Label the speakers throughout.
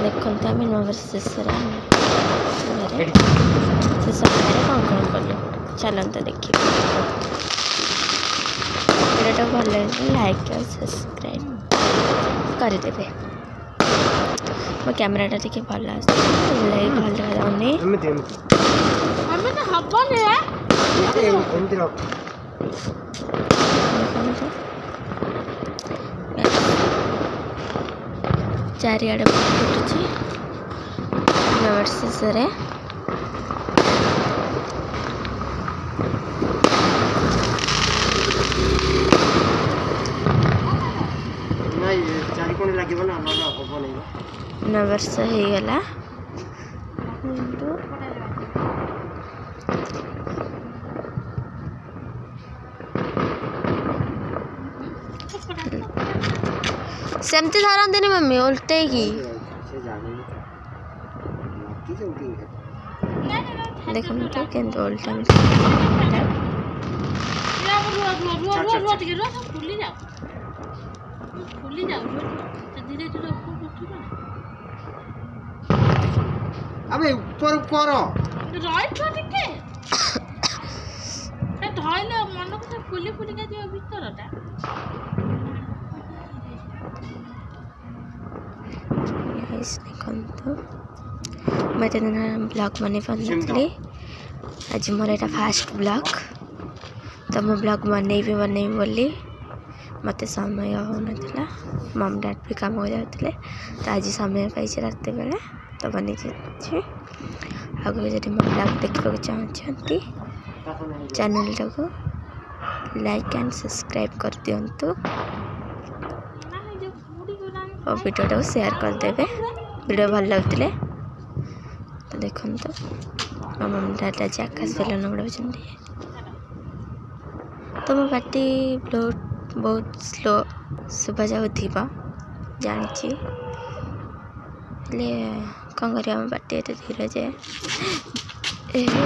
Speaker 1: देखते आम नववर्ष शेष शेष कौन कौन कलु चलते देखिए वीडियो भल लगे लाइक और सब्सक्राइब करदे मो कैमराटा टी भल आस भल जाऊनी चारिआडे फुटुची नववर्ष शेष नववर्ष हो गला सेमती धरती मम्मी उल्टे की देख तो उल्टा
Speaker 2: अबे ऊपर ऊपर
Speaker 3: राइट टिके ए धइले मन को फुली फुली का जे भीतरटा
Speaker 1: गाइस देखंतु मैं तो ब्लॉग बने पानी आज मोर एटा फास्ट ब्लॉग तो मैं ब्लॉग बने बोली मत समय हो ना मम डैड भी काम हो जाते तो आज समय पाई रात बेले तो बनी जाए आगे जब मो ब्लॉग देखा चाहते चैनल टाको लाइक एंड सब्सक्राइब कर दिंतु और वीडियो टाको शेयर करदे वीडियो भल लगते तो देखो तो मम डैड आज आकाश बेलन उड़ाऊँ तो मो पार्टी बहुत स्लो शुभा जाऊ जानी कौन कर पार्टी एत धीरे जे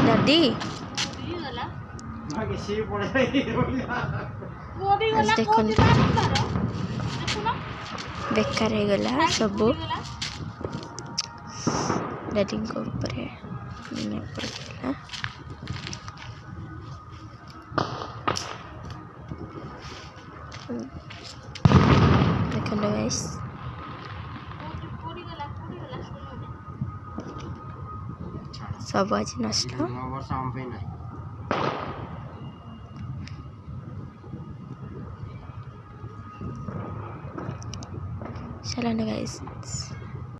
Speaker 1: दादी देखो बेकार हो गला सब डैडी ऊपर देखो गाइस सब आज नष्ट चलो गाइस।